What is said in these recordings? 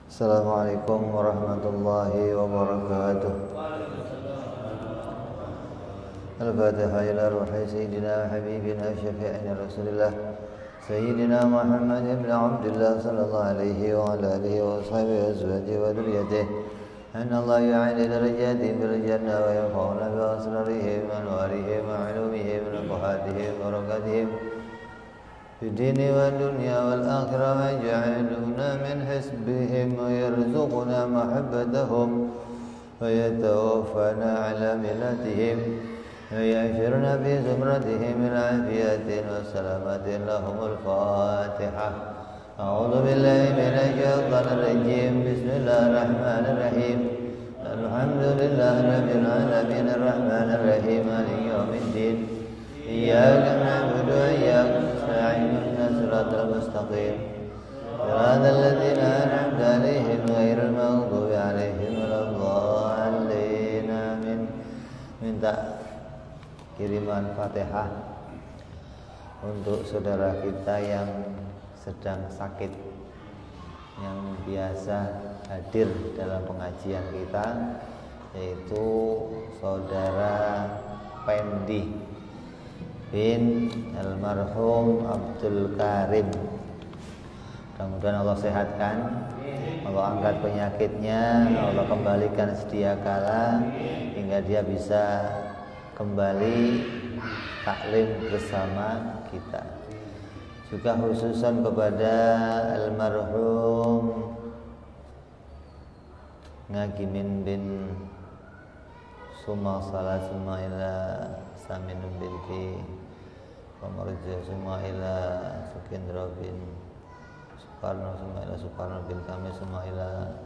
Assalamualaikum warahmatullahi wabarakatuh. Al-Fatihah ila ruhi Sayyidina wa Habibina Syafi'ina Rasulillah Sayyidina Muhammad ibn Abdullah sallallahu alaihi wa ala alihi wa ashabihi wa azwajihi wa dhurriyyatihi anna Allah yu'ali darajatihim bil jannah wa yanfa'una bi asrarihim wa anwarihim wa ulumihim wa nafahatihim wa barakatihim في الدين والدنيا والآخرة ويجعلنا من حزبهم ويرزقنا محبتهم ويتوفنا على ملتهم ويأشرنا في زمرتهم العافية والسلامة لهم الفاتحة أعوذ بالله من الشيطان الرجيم بسم الله الرحمن الرحيم الحمد لله رب العالمين الرحمن الرحيم مالك يوم الدين إياك نعبد وإياك نستعين اهدنا الصراط المستقيم صراط الذين أنعمت عليهم غير المغضوب عليهم ولا الضالين آمين. Minta kiriman Fatihah untuk saudara kita yang sedang sakit, yang biasa hadir dalam pengajian kita, yaitu saudara Pendi bin almarhum Abdul Karim. Mudah-mudahan Allah sehatkan, Allah angkat penyakitnya, Allah kembalikan sedia kala hingga dia bisa kembali taklim bersama kita. Juga khususan kepada almarhum Ngagimin bin Sumasalah Sumaila Saminun binti Pamarja Sumaila Sukindra bin Sukarno Sumaila Sukarno bin Kami Sumaila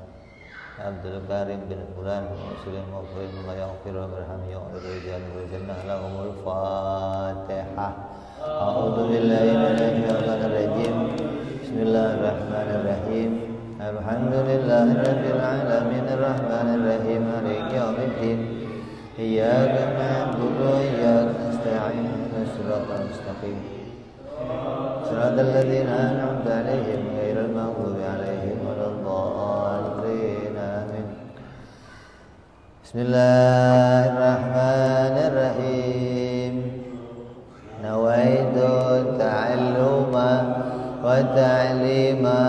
Abdul Karim bin Fulan Muslim Mufrin Mayaghfirullah Berhami Ya'udhu Jannah Jannah Lahumul Fatihah. A'udhu billahi minasyaitanir rajim. Bismillahirrahmanirrahim. Alhamdulillahi rabbil alamin arrahmanir rahim maliki yaumiddin. Iyyaka na'budu wa iyyaka nasta'in ihdinas siratal mustaqim siratal ladzina an'amta 'alaihim ghairil maghdubi 'alaihim waladdallin amin. Bismillahirrahmanirrahim. Nawaitu ta'alluma wa ta'lima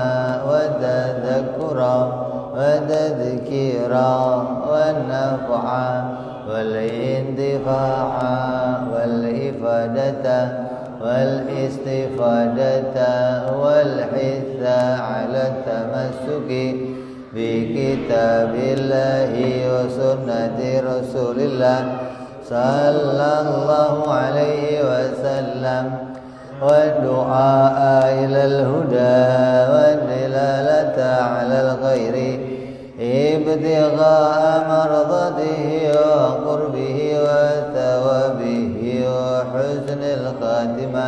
wa tadhakkura wa tadhkira wa naf'a والانتفاع والإفادة والاستفادة والحث على التمسك بكتاب الله وسنة رسول الله صلى الله عليه وسلم والدعاء إلى الهدى والدلالة على الخير ابتغاء مرضاته وقربه وثوابه وحسن الخاتمة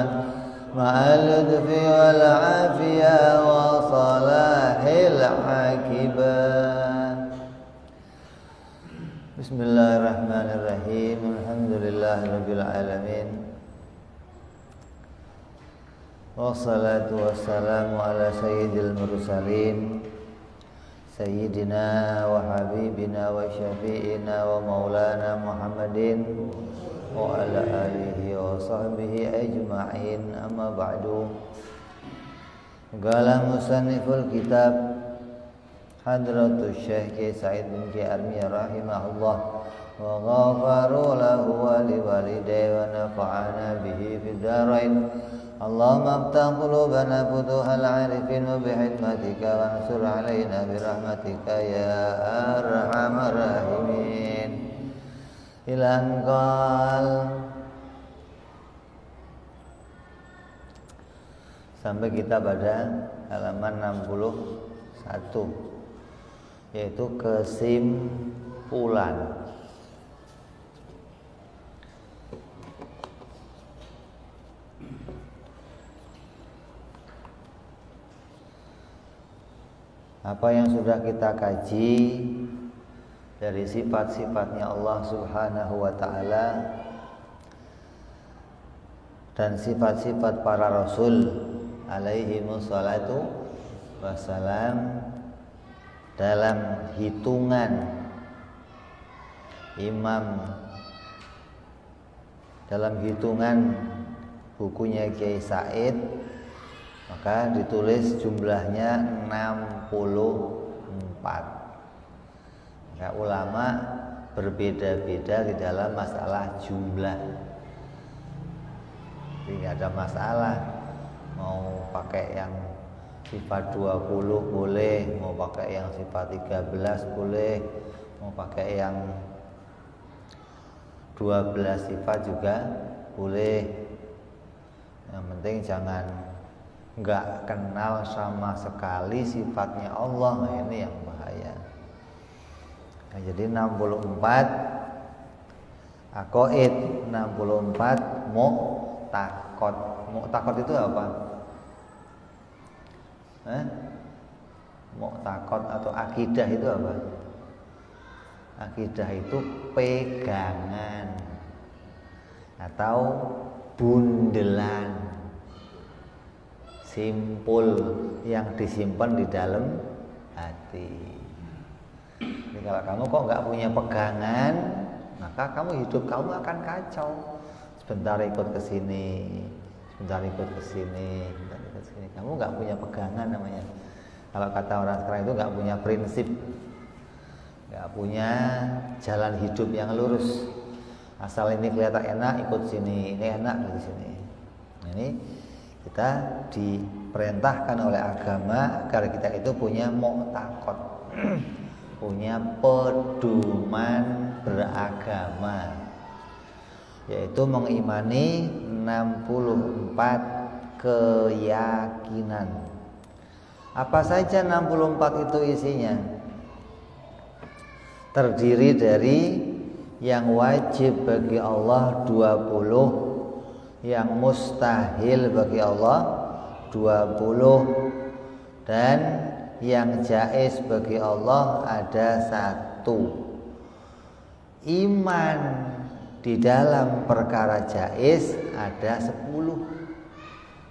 مع اللطف والعافية وصلاح العاقبة. بسم الله الرحمن الرحيم. الحمد لله رب العالمين والصلاة والسلام على سيد المرسلين Sayyidina wa habibina wa syafi'ina wa maulana Muhammadin wa ala alihi wa sahbihi ajma'in, amma ba'du. Qala musanniful kitab Hadratus Syekh Sa'id bin Armiyah rahimahullah wa ghafaru lahu wa liwalidayhi wa nafa'ana bihi fid dharain. Allahumma aftah qulubana futuhal arifin wa bihikmatika wansur alaina birahmatika ya arhamar rahimin. Ilan qal, sampai kita pada halaman 61, yaitu kesimpulan. Apa yang sudah kita kaji dari sifat-sifatnya Allah Subhanahu wa ta'ala dan sifat-sifat para rasul alaihi wassalatu wassalam, dalam hitungan Imam, dalam hitungan bukunya Kiai Said, maka ditulis jumlahnya 64. Maka ulama berbeda-beda di dalam masalah jumlah. Jadi nggak ada masalah mau pakai yang sifat 20 boleh, mau pakai yang sifat 13 boleh, mau pakai yang 12 sifat juga boleh. Yang penting jangan nggak kenal sama sekali sifatnya Allah. Nah, ini yang bahaya. Nah, jadi 64 aqaid, 64 mu'taqad. Mu'taqad itu apa? Mu'taqad atau akidah itu apa? Akidah itu pegangan atau bundelan, simpul yang disimpan di dalam hati. Jadi kalau kamu kok nggak punya pegangan, maka kamu hidup kamu akan kacau. Sebentar ikut ke sini, sebentar ikut ke sini, sebentar ikut ke sini. Kamu nggak punya pegangan namanya. Kalau kata orang sekarang itu nggak punya prinsip, nggak punya jalan hidup yang lurus. Asal ini kelihatan enak ikut sini, ini enak ikut sini. Nah, ini kita diperintahkan oleh agama agar kita itu punya mu'taqad, punya pedoman beragama, yaitu mengimani 64 keyakinan. Apa saja 64 itu isinya? Terdiri dari yang wajib bagi Allah 20, yang mustahil bagi Allah 20, dan yang jaiz bagi Allah ada 1. Iman di dalam perkara jaiz ada 10.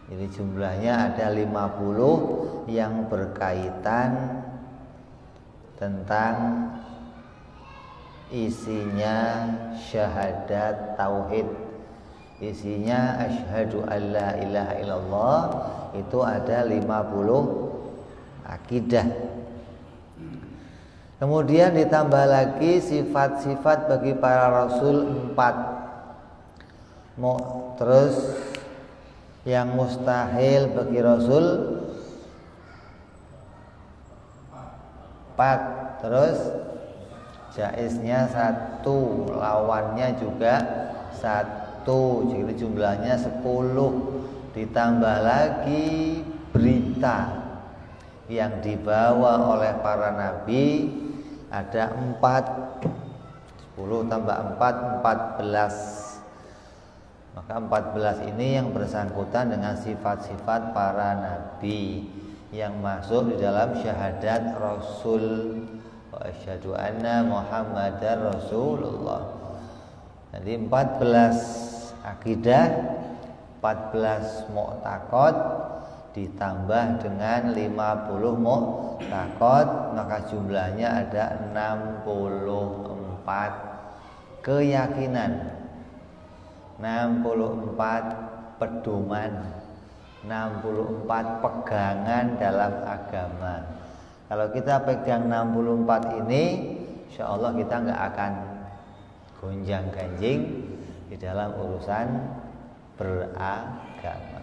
Jadi jumlahnya ada 50 yang berkaitan tentang isinya syahadat tauhid, isinya asyhadu alla ilaha illallah, itu ada 50 akidah. Kemudian ditambah lagi sifat-sifat bagi para rasul 4. Terus yang mustahil bagi rasul 4. Terus jaiznya 1, lawannya juga 1. Jadi jumlahnya 10. Ditambah lagi berita yang dibawa oleh para nabi ada 4. 10 tambah 4, 14. Maka 14 ini yang bersangkutan dengan sifat-sifat para nabi yang masuk di dalam syahadat rasul, wa asyhadu anna Muhammadar Rasulullah. Jadi 14 akidah, 14 mu'taqad ditambah dengan 50 mu'taqad, maka jumlahnya ada 64 keyakinan, 64 pedoman, 64 pegangan dalam agama. Kalau kita pegang 64 ini, insya Allah kita nggak akan gonjang ganjing di dalam urusan beragama.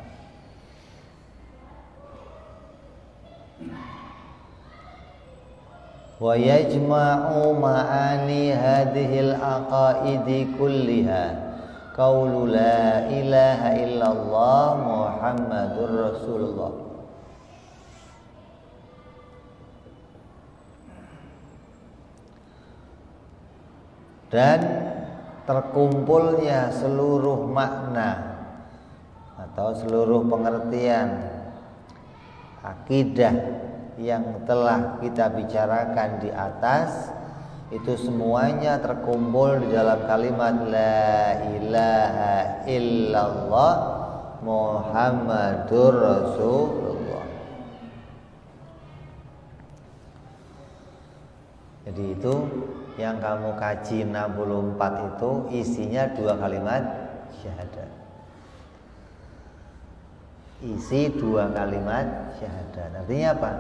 Wa yajma'u ma'ani hadhil aqaidi kulliha qaulu la ilaha illallah Muhammadur Rasulullah. Dan terkumpulnya seluruh makna atau seluruh pengertian akidah yang telah kita bicarakan di atas, itu semuanya terkumpul di dalam kalimat la ilaha illallah Muhammadur Rasulullah. Jadi itu yang kamu kaji 64 itu isinya 2 kalimat syahadat. Isi 2 kalimat syahadat. Artinya apa?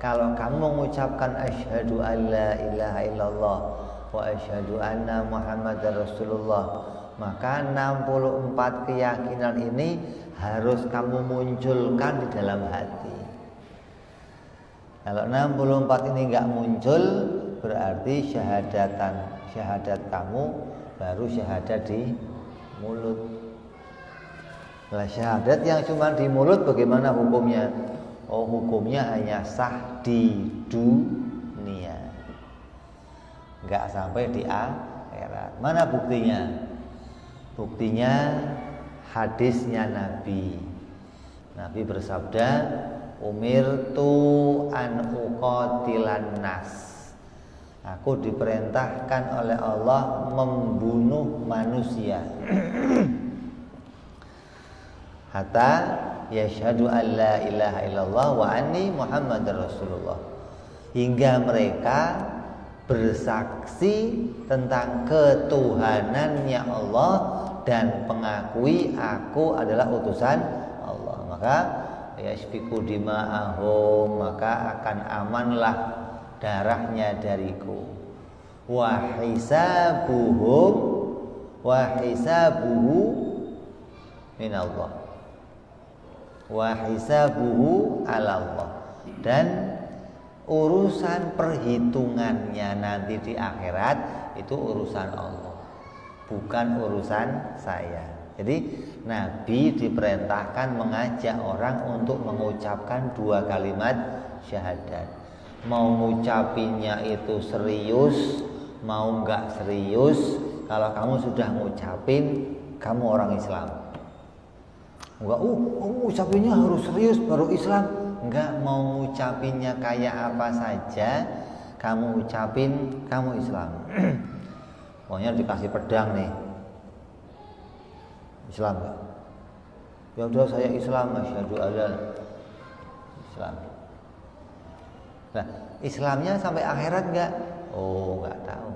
Kalau kamu mengucapkan asyhadu alla ilaha illallah wa asyhadu anna muhammadar rasulullah, maka 64 keyakinan ini harus kamu munculkan di dalam hati. Kalau 64 ini enggak muncul, berarti syahadat kamu baru syahadat di mulut. Nah, syahadat yang cuma di mulut bagaimana hukumnya? Oh, hukumnya hanya sah di dunia, enggak sampai di akhirat. Mana buktinya? Buktinya hadisnya Nabi. Nabi bersabda, umirtu an uqatilan nas. Aku diperintahkan oleh Allah membunuh manusia. Hatta yashhadu an la ilaha illallah wa anni muhammadar rasulullah. Hingga mereka bersaksi tentang ketuhanannya Allah dan mengakui aku adalah utusan Allah. Maka yasfiku dima'ahum, maka akan amanlah darahnya dariku. Wa hisabuhu minallah. Wa hisabuhu 'ala Allah. Dan urusan perhitungannya nanti di akhirat itu urusan Allah, bukan urusan saya. Jadi Nabi diperintahkan mengajak orang untuk mengucapkan 2 kalimat syahadat. Mau ngucapinnya itu serius, mau enggak serius, kalau kamu sudah ngucapin, kamu orang Islam. Enggak, ngucapinnya harus serius baru Islam. Enggak, mau ngucapinnya kayak apa saja, kamu ucapin, kamu Islam. Pokoknya dikasih pedang nih, Islam enggak? Ya udah saya Islam, asyhadu alla Islam. Nah, Islamnya sampai akhirat enggak? Oh, enggak tahu.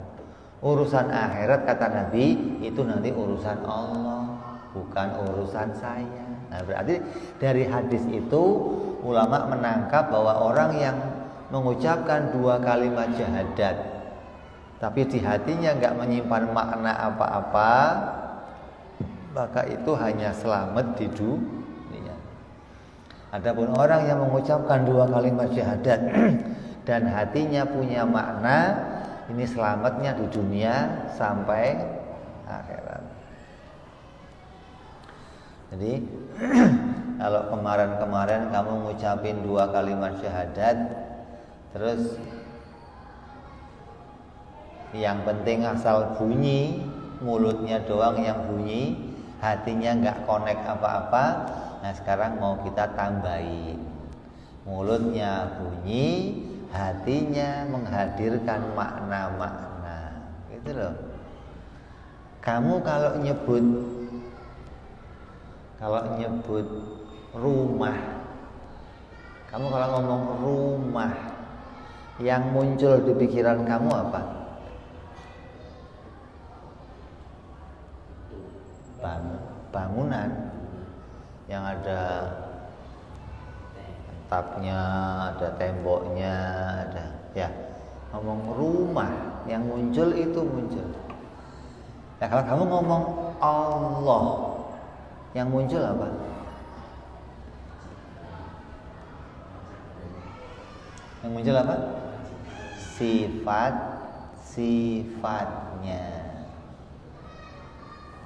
Urusan akhirat kata Nabi itu nanti urusan Allah, bukan urusan saya. Nah, berarti dari hadis itu ulama menangkap bahwa orang yang mengucapkan 2 kalimat syahadat tapi di hatinya enggak menyimpan makna apa-apa, maka itu hanya selamat di dunia. Adapun orang yang mengucapkan 2 kalimat syahadat dan hatinya punya makna, ini selamatnya di dunia sampai akhirat. Jadi kalau kemarin kamu ngucapin 2 kalimat syahadat, terus yang penting asal bunyi, mulutnya doang yang bunyi, hatinya nggak connect apa-apa. Nah, sekarang mau kita tambahin, mulutnya bunyi, hatinya menghadirkan makna-makna, gitu loh. Kamu kalau nyebut rumah, kamu kalau ngomong rumah, yang muncul di pikiran kamu apa? Bangunan yang ada atapnya, ada temboknya, ada ya. Ngomong rumah, yang muncul itu muncul. Nah, kalau kamu ngomong Allah, yang muncul apa? Yang muncul apa? Sifat-sifatnya.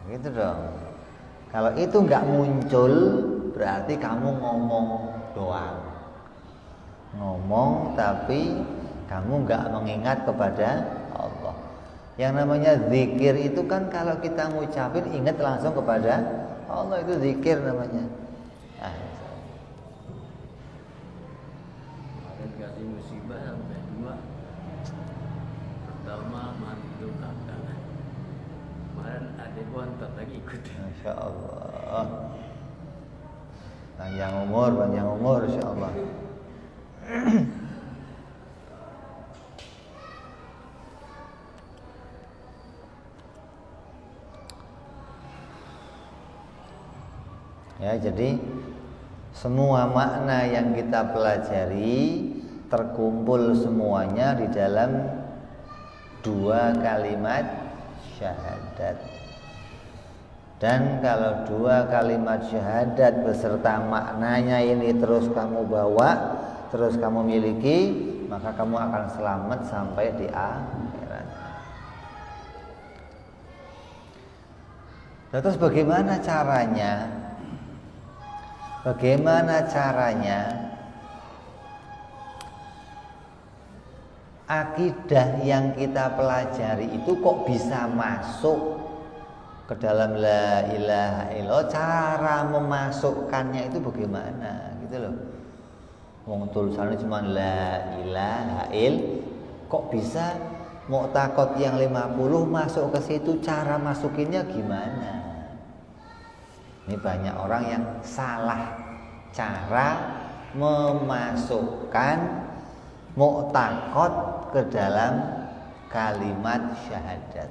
Gitu dong. Kalau itu nggak muncul, berarti kamu ngomong doang. Ngomong tapi kamu nggak mengingat kepada Allah. Yang namanya zikir itu kan kalau kita ngucapin ingat langsung kepada Allah, itu zikir namanya. Ada kasih musibah sampai 2. Pertama mantu kakak. Kemarin adekku antar lagi ikut. Masya Allah. Panjang umur, Insya Allah. Ya, jadi semua makna yang kita pelajari terkumpul semuanya di dalam 2 kalimat syahadat. Dan kalau 2 kalimat syahadat beserta maknanya ini terus kamu bawa, terus kamu miliki, maka kamu akan selamat sampai di akhirat. Terus bagaimana caranya? Bagaimana caranya akidah yang kita pelajari itu kok bisa masuk ke dalam la ilaha illallah? Cara memasukkannya itu bagaimana gitu loh. Wong tulisannya cuma la ilaha il, kok bisa mu'taqad yang 50 masuk ke situ? Cara masukinnya gimana? Ini banyak orang yang salah cara memasukkan mu'taqad ke dalam kalimat syahadat.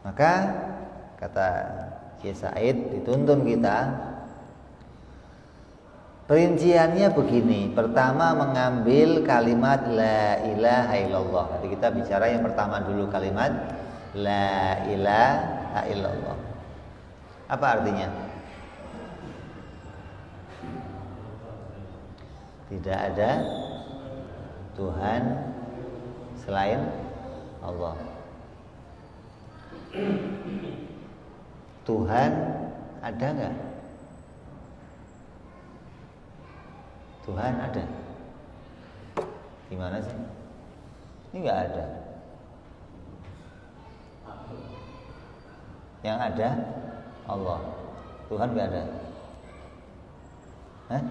Maka kata Kiai Said dituntun kita, perinciannya begini. Pertama mengambil kalimat la ilaha illallah. Jadi kita bicara yang pertama dulu, kalimat la ilaha illallah. Apa artinya? Tidak ada Tuhan selain Allah. Tuhan ada nggak? Tuhan ada? Gimana sih? Ini nggak ada. Yang ada Allah. Tuhan nggak ada. Hah?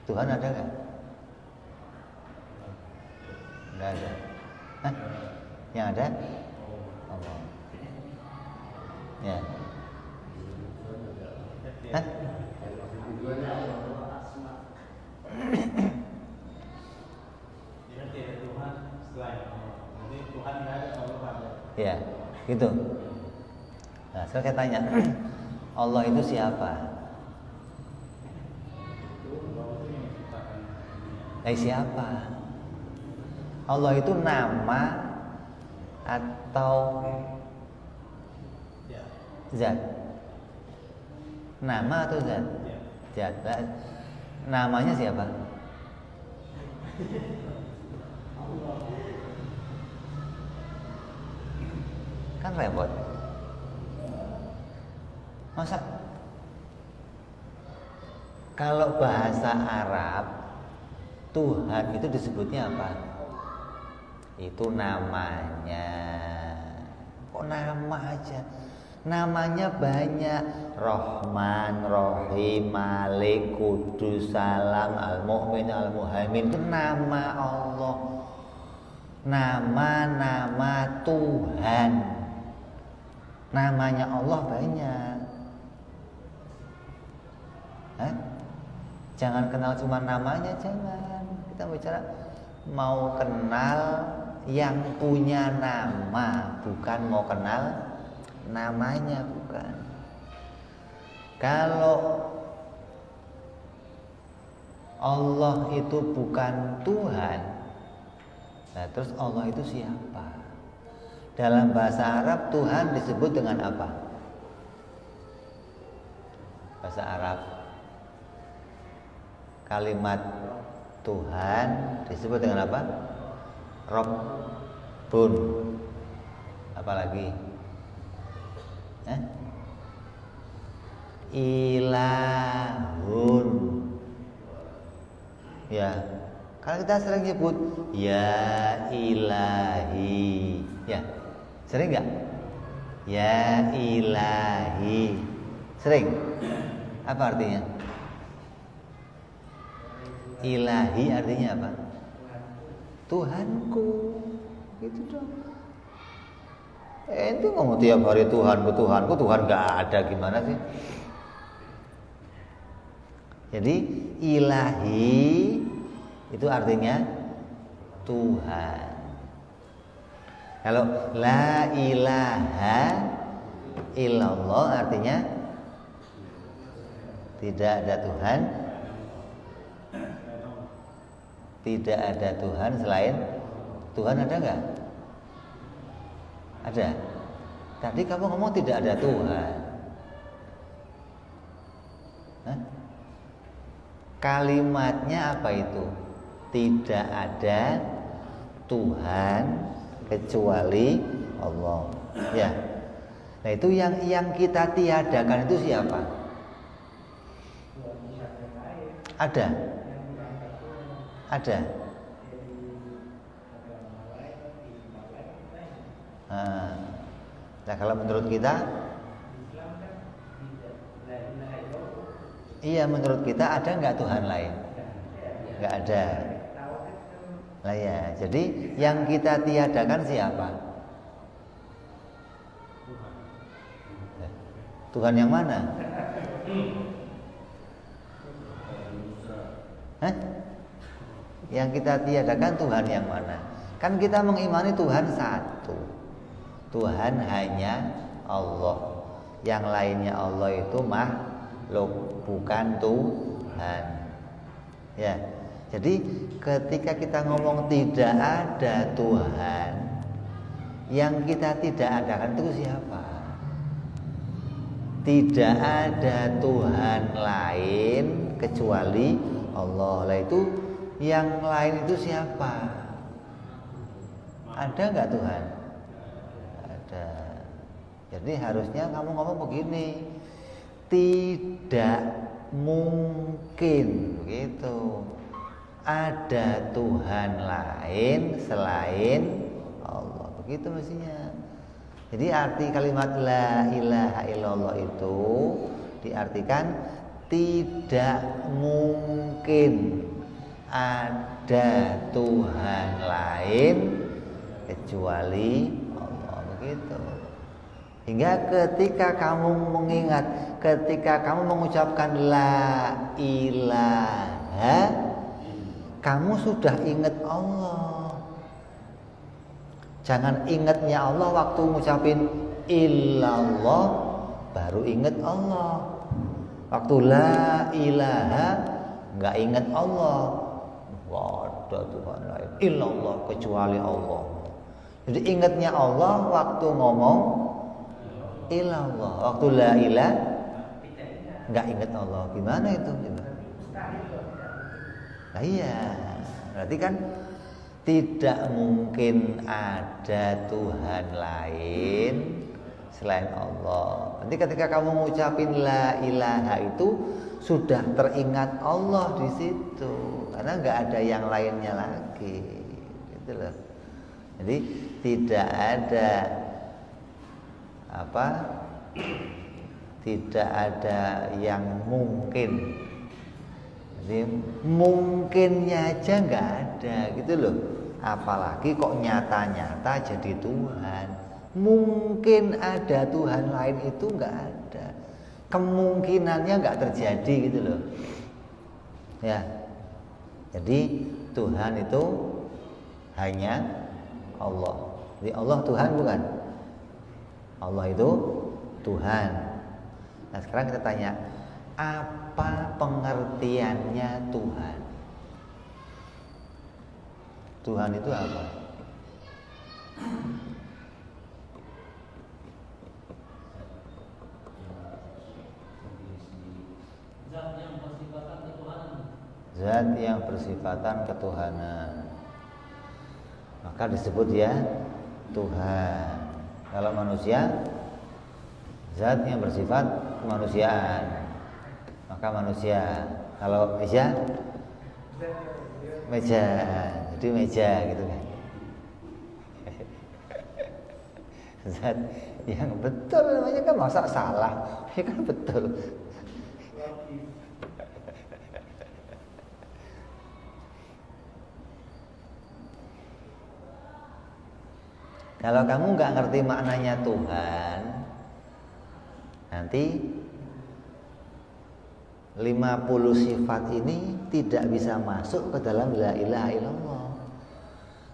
Tuhan ada nggak? Nggak ada. Hah? Yang ada Allah. Ya. Hah? Ya, gitu. Nah, sekarang saya tanya, Allah itu siapa? Siapa? Allah itu nama atau zat? Nama atau zat? Zat. Namanya siapa? Kan repot. Masa kalau bahasa Arab Tuhan itu disebutnya apa? Itu namanya. Kok nama aja? Namanya banyak. Rahman, Rahim, Malik, Kudus, Salam, Al-Mu'min, Al-Muhaimin. Itu nama Allah. Nama-nama Tuhan. Namanya Allah banyak. Hah? Jangan kenal cuma namanya, jangan. Kita bicara mau kenal yang punya nama, bukan mau kenal namanya, bukan. Kalau Allah itu bukan Tuhan, nah terus Allah itu siapa? Dalam bahasa Arab Tuhan disebut dengan apa? Bahasa Arab kalimat Tuhan disebut dengan apa? Rabbun. Apalagi? Ilahun. Ya, kalau kita sering nyebut ya ilahi, ya sering nggak? Ya ilahi, sering. Apa artinya? Ilahi artinya apa? Tuhanku, gitu dong. Itu ngomong tiap hari Tuhanku, Tuhanku, Tuhan nggak ada, gimana sih? Jadi ilahi itu artinya Tuhan. Kalau la ilaha illallah artinya Tidak ada Tuhan. Tidak ada Tuhan selain Tuhan. Ada nggak? Ada. Tadi kamu ngomong tidak ada Tuhan. Hah? Kalimatnya apa itu? Tidak ada Tuhan kecuali Allah. Ya. Nah itu yang kita tiadakan itu siapa? Ada. Ada. Nah kalau menurut kita, iya menurut kita ada nggak Tuhan lain? Nggak ada. Lah ya, jadi yang kita tiadakan siapa? Tuhan yang mana? Hah? Yang kita tiadakan Tuhan yang mana? Kan kita mengimani Tuhan satu. Tuhan hanya Allah. Yang lainnya Allah itu makhluk, bukan Tuhan. Ya. Jadi ketika kita ngomong tidak ada Tuhan, yang kita tidak adakan itu siapa? Tidak ada Tuhan lain kecuali Allah. Lah itu yang lain itu siapa? Ada nggak Tuhan? Ada. Jadi harusnya kamu ngomong begini, tidak mungkin begitu ada Tuhan lain selain Allah. Begitu mestinya. Jadi arti kalimat la ilaha illallah itu diartikan tidak mungkin ada Tuhan lain kecuali Allah. Begitu. Hingga ketika kamu mengingat, ketika kamu mengucapkan la ilaha, kamu sudah ingat Allah. Jangan ingatnya Allah waktu ngucapin illallah baru ingat Allah. Waktu la ilaha nggak ingat Allah. Nggak ada Tuhan lain illallah kecuali Allah. Jadi ingatnya Allah waktu ngomong illallah. Waktu la ilaha nggak ingat Allah. Gimana itu? Nah iya, berarti kan tidak mungkin ada Tuhan lain selain Allah. Nanti ketika kamu mengucapin la ilaha itu sudah teringat Allah di situ, karena nggak ada yang lainnya lagi, gitu loh. Jadi tidak ada apa? Tidak ada yang mungkin. Jadi mungkinnya aja nggak ada gitu loh. Apalagi kok nyata-nyata jadi Tuhan. Mungkin ada Tuhan lain itu nggak ada. Kemungkinannya nggak terjadi gitu loh. Ya. Jadi Tuhan itu hanya Allah. Jadi Allah Tuhan bukan? Allah itu Tuhan. Nah sekarang kita tanya, apa pengertiannya Tuhan? Tuhan itu apa? Zat yang bersifatan ketuhanan. Zat yang bersifatan ketuhanan. Maka disebut ya Tuhan. Kalau manusia, zat yang bersifat kemanusiaan, maka manusia. Kalau meja, meja, jadi meja gitu kan. Zat yang betul namanya kan, masa salah? Ya kan betul. Kalau kamu nggak ngerti maknanya Tuhan, nanti 50 sifat ini tidak bisa masuk ke dalam la ilaha illallah.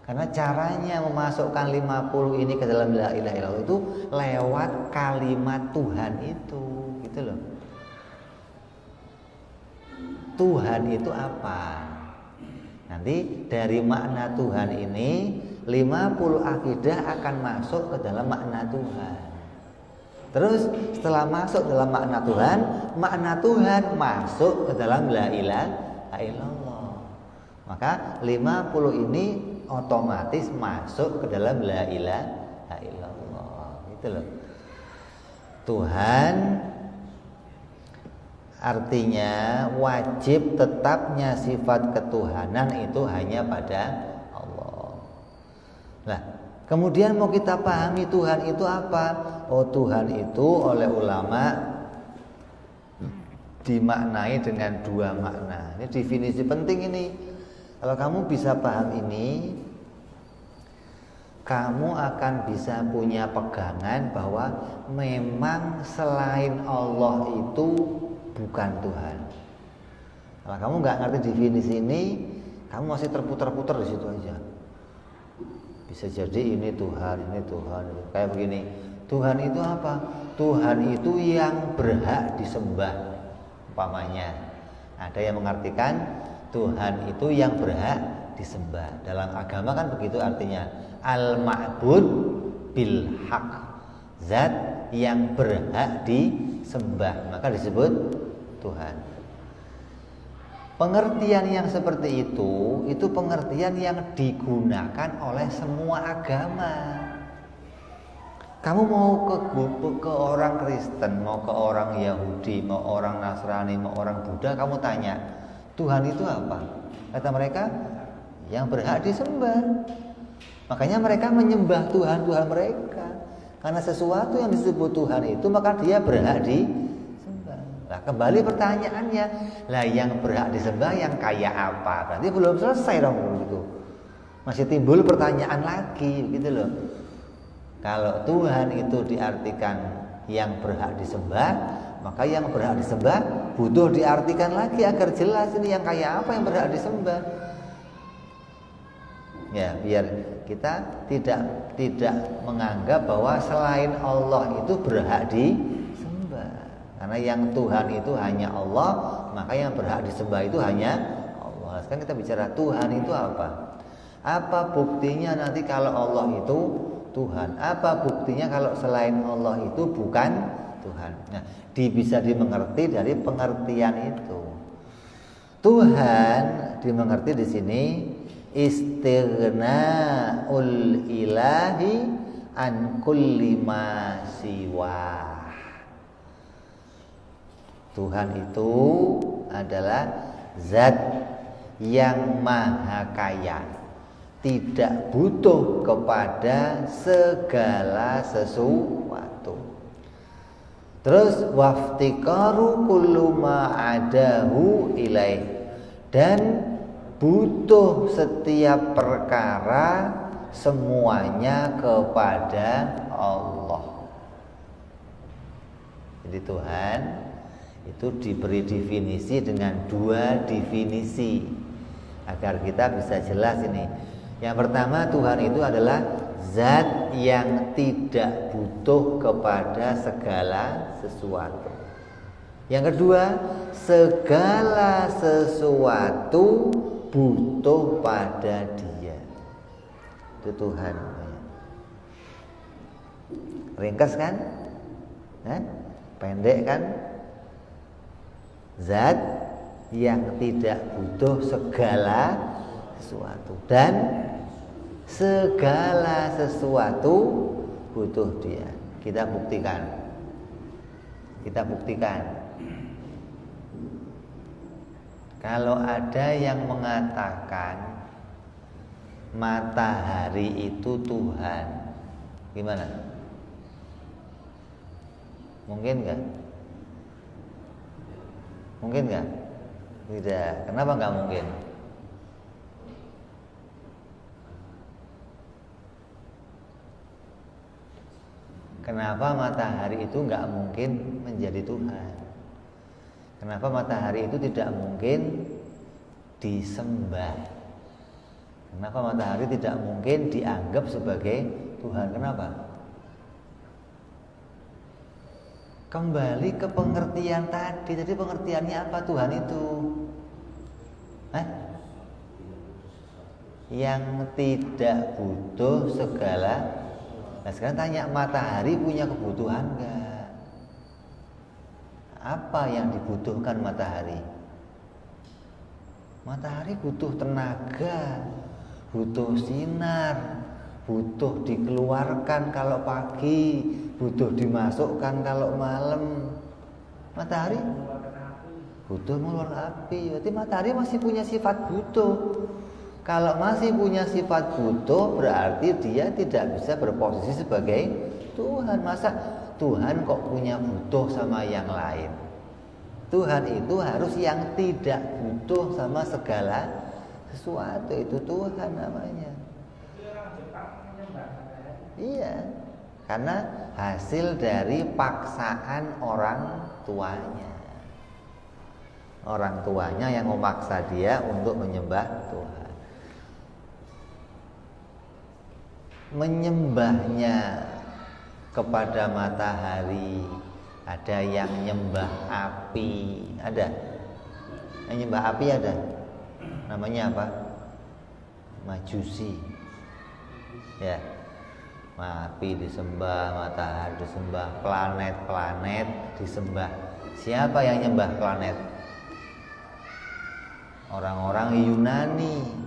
Karena caranya memasukkan 50 ini ke dalam la ilaha illallah itu lewat kalimat Tuhan itu, gitu loh. Tuhan itu apa. Nanti dari makna Tuhan ini 50 akidah akan masuk ke dalam makna Tuhan. Terus setelah masuk dalam makna Tuhan masuk ke dalam la ilaha illallah. Maka 50 ini otomatis masuk ke dalam la ilaha illallah. Gitu loh. Tuhan artinya wajib tetapnya sifat ketuhanan itu hanya pada Allah. Nah, kemudian mau kita pahami Tuhan itu apa? Oh, Tuhan itu oleh ulama dimaknai dengan 2 makna. Ini definisi penting ini. Kalau kamu bisa paham ini, kamu akan bisa punya pegangan bahwa memang selain Allah itu bukan Tuhan. Kalau kamu nggak ngerti definisi ini, kamu masih terputar-putar di situ aja. Bisa jadi ini Tuhan. Kayak begini, Tuhan itu apa? Tuhan itu yang berhak disembah. Umpamanya, ada yang mengartikan Tuhan itu yang berhak disembah. Dalam agama kan begitu artinya, al-ma'bud bil haq, zat yang berhak disembah, maka disebut Tuhan. Pengertian yang seperti itu pengertian yang digunakan oleh semua agama. Kamu mau ke orang Kristen, mau ke orang Yahudi, mau orang Nasrani, mau orang Buddha, kamu tanya, Tuhan itu apa? Kata mereka, yang berhak disembah. Makanya mereka menyembah Tuhan mereka. Karena sesuatu yang disebut Tuhan itu, maka dia berhak disembah. Nah, kembali pertanyaannya, lah yang berhak disembah yang kayak apa? Berarti belum selesai dong gitu. Masih timbul pertanyaan lagi, gitu loh. Kalau Tuhan itu diartikan yang berhak disembah, maka yang berhak disembah butuh diartikan lagi agar jelas ini yang kayak apa yang berhak disembah. Ya, biar kita tidak menganggap bahwa selain Allah itu berhak disembah. Karena yang Tuhan itu hanya Allah, maka yang berhak disembah itu hanya Allah. Sekarang kita bicara Tuhan itu apa? Apa buktinya nanti kalau Allah itu Tuhan? Apa buktinya kalau selain Allah itu bukan Tuhan? Nah, bisa dimengerti dari pengertian itu. Tuhan dimengerti di sini istighna'ul ilahi an kulli ma siwa. Tuhan itu adalah zat yang maha kaya, tidak butuh kepada segala sesuatu. Terus waftiqaru kullu ma adahu ilaih, dan butuh setiap perkara semuanya kepada Allah. Jadi Tuhan itu diberi definisi dengan 2 definisi agar kita bisa jelas ini. Yang pertama, Tuhan itu adalah zat yang tidak butuh kepada segala sesuatu. Yang kedua, segala sesuatu butuh pada Dia. Itu Tuhan. Ringkas kan? Pendek kan? Zat yang tidak butuh segala sesuatu, dan segala sesuatu butuh Dia. Kita buktikan. Kalau ada yang mengatakan matahari itu Tuhan, gimana? Mungkin nggak? Mungkin nggak? Tidak. Kenapa nggak mungkin? Kenapa matahari itu nggak mungkin menjadi Tuhan? Kenapa matahari itu tidak mungkin disembah? Kenapa matahari tidak mungkin dianggap sebagai Tuhan? Kenapa? Kembali ke pengertian tadi. Tadi pengertiannya apa Tuhan itu? Yang tidak butuh segala. Nah sekarang tanya, matahari punya kebutuhan enggak? Apa yang dibutuhkan matahari? Matahari butuh tenaga, butuh sinar, butuh dikeluarkan kalau pagi, butuh dimasukkan kalau malam. Matahari butuh mengeluarkan api. Berarti matahari masih punya sifat butuh. Kalau masih punya sifat butuh, berarti dia tidak bisa berposisi sebagai Tuhan. Masa Tuhan kok punya butuh sama yang lain? Tuhan itu harus yang tidak butuh sama segala sesuatu. Itu Tuhan namanya. Iya, karena hasil dari paksaan orang tuanya. Orang tuanya yang memaksa dia untuk menyembah Tuhan. Menyembahnya kepada matahari, ada yang nyembah api, ada yang nyembah api, ada namanya apa? Majusi, ya. Api disembah, matahari disembah, planet-planet disembah. Siapa yang nyembah planet? Orang-orang Yunani.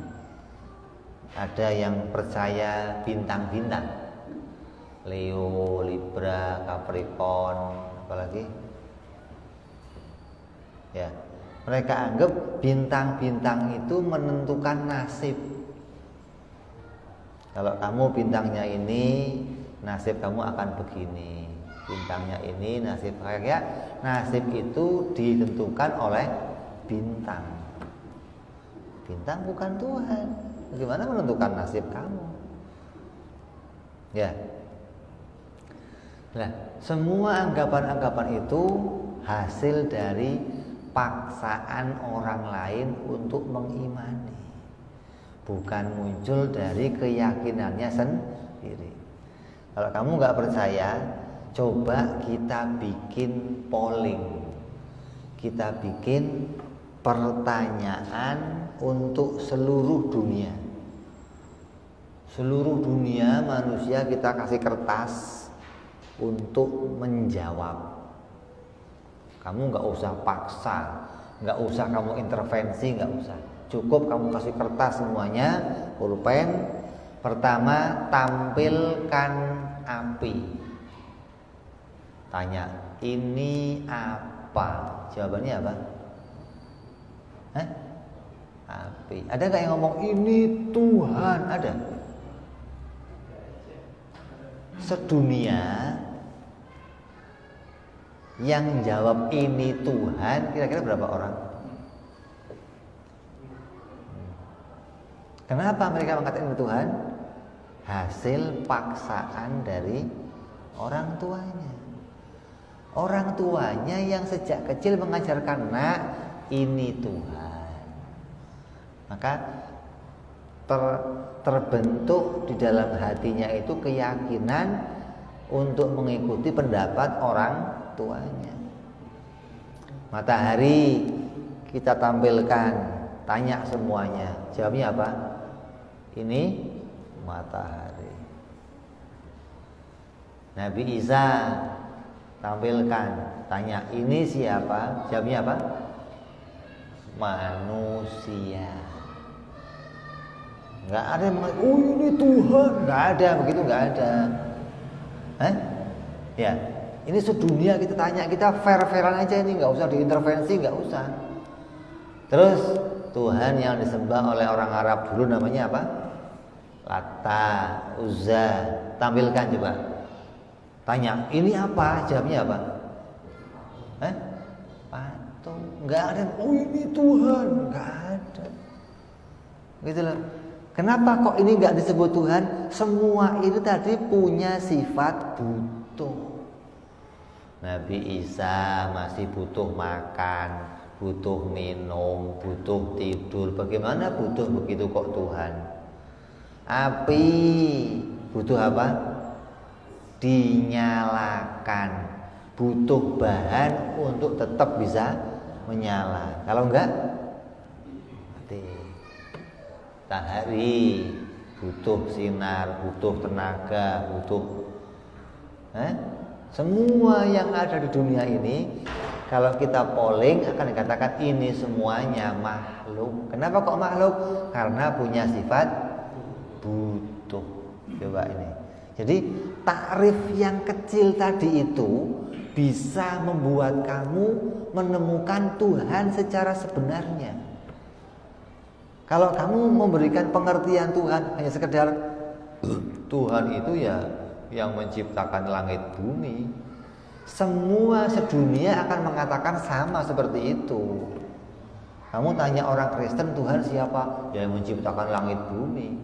Ada yang percaya bintang-bintang, Leo, Libra, Capricorn, apalagi ya, mereka anggap bintang-bintang itu menentukan nasib. Kalau kamu bintangnya ini, nasib kamu akan begini. Bintangnya ini, nasib kayak nasib itu ditentukan oleh bintang. Bintang bukan Tuhan. Bagaimana menentukan nasib kamu? Ya. Nah, semua anggapan-anggapan itu hasil dari paksaan orang lain untuk mengimani, bukan muncul dari keyakinannya sendiri. Kalau kamu nggak percaya, coba kita bikin polling, kita bikin pertanyaan untuk seluruh dunia. Seluruh dunia manusia kita kasih kertas untuk menjawab. Kamu nggak usah paksa, nggak usah kamu intervensi, nggak usah. Cukup kamu kasih kertas semuanya, pulpen. Pertama, tampilkan api. Tanya, ini apa? Jawabannya apa? Api. Ada nggak yang ngomong ini Tuhan? Ada? Sedunia yang jawab ini Tuhan kira-kira berapa orang? Kenapa mereka mengatakan ini Tuhan? Hasil paksaan dari orang tuanya. Orang tuanya yang sejak kecil mengajarkan, nak, ini Tuhan. Maka terbentuk di dalam hatinya itu keyakinan untuk mengikuti pendapat orang tuanya. Matahari kita tampilkan, tanya semuanya, jawabnya apa? Ini matahari. Nabi Isa tampilkan, tanya, ini siapa? Jawabnya apa? Manusia. Nggak ada yang mengatakan, oh ini Tuhan. Nggak ada, begitu nggak ada. Ya, ini sedunia kita tanya, kita fair-fairan aja ini, nggak usah diintervensi, nggak usah. Terus Tuhan yang disembah oleh orang Arab dulu namanya apa? Lata, Uzza. Tampilkan coba. Tanya, ini apa? Jawabnya apa? Patung. Nggak ada. Oh ini Tuhan. Nggak ada. Gitu loh. Kenapa kok ini nggak disebut Tuhan? Semua itu tadi punya sifat butuh. Nabi Isa masih butuh makan, butuh minum, butuh tidur. Bagaimana butuh begitu kok Tuhan? Api butuh apa? Dinyalakan, butuh bahan untuk tetap bisa menyala. Kalau enggak, mati. matahari, butuh sinar, butuh tenaga, butuh semua yang ada di dunia ini. Kalau kita polling akan dikatakan ini semuanya makhluk. Kenapa kok makhluk? Karena punya sifat butuh. Coba ini. Jadi takrif yang kecil tadi itu bisa membuat kamu menemukan Tuhan secara sebenarnya. Kalau kamu memberikan pengertian Tuhan hanya sekedar Tuhan itu ya yang menciptakan langit bumi, semua sedunia akan mengatakan sama seperti itu. Kamu tanya orang Kristen Tuhan siapa? Ya yang menciptakan langit bumi.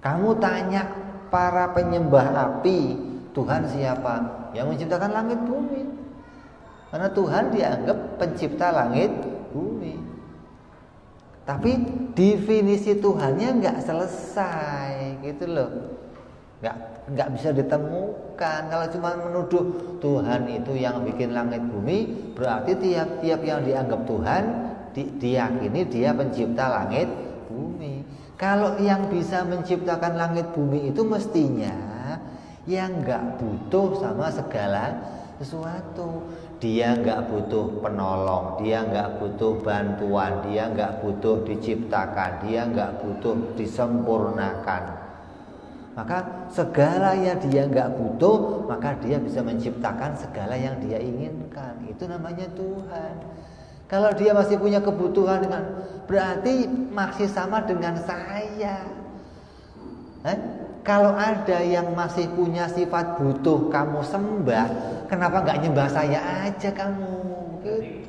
Kamu tanya para penyembah api Tuhan siapa? Yang menciptakan langit bumi. Karena Tuhan dianggap pencipta langit bumi. Tapi definisi Tuhannya nggak selesai gitu loh. Nggak bisa ditemukan. Kalau cuma menuduh Tuhan itu yang bikin langit bumi, berarti tiap-tiap yang dianggap Tuhan diyakini dia pencipta langit bumi. Kalau yang bisa menciptakan langit bumi itu mestinya yang nggak butuh sama segala sesuatu. Dia nggak butuh penolong, dia nggak butuh bantuan, dia nggak butuh diciptakan, dia nggak butuh disempurnakan. Maka segala yang dia nggak butuh, maka dia bisa menciptakan segala yang dia inginkan. Itu namanya Tuhan. Kalau dia masih punya kebutuhan berarti masih sama dengan saya. Kalau ada yang masih punya sifat butuh kamu sembah, kenapa nggak nyembah saya aja kamu? Gitu.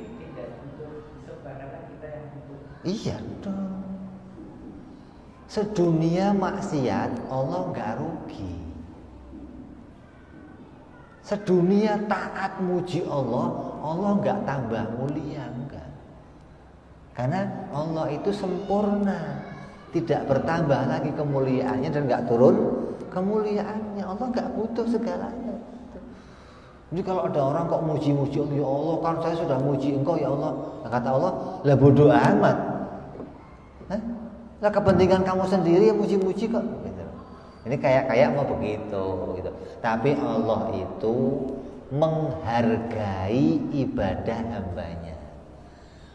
Iya dong. Sedunia maksiat Allah nggak rugi. Sedunia taat muji Allah, Allah nggak tambah mulia enggak. Karena Allah itu sempurna, tidak bertambah lagi kemuliaannya dan nggak turun kemuliaannya. Allah nggak butuh segalanya. Jadi kalau ada orang kok muji-muji Allah, ya Allah kan saya sudah muji engkau ya Allah. Nah, kata Allah, lah bodoh amat. Lah kepentingan kamu sendiri yang muji-muji kok. Gitu. Ini kayak mau begitu. Gitu. Tapi Allah itu menghargai ibadah hambanya.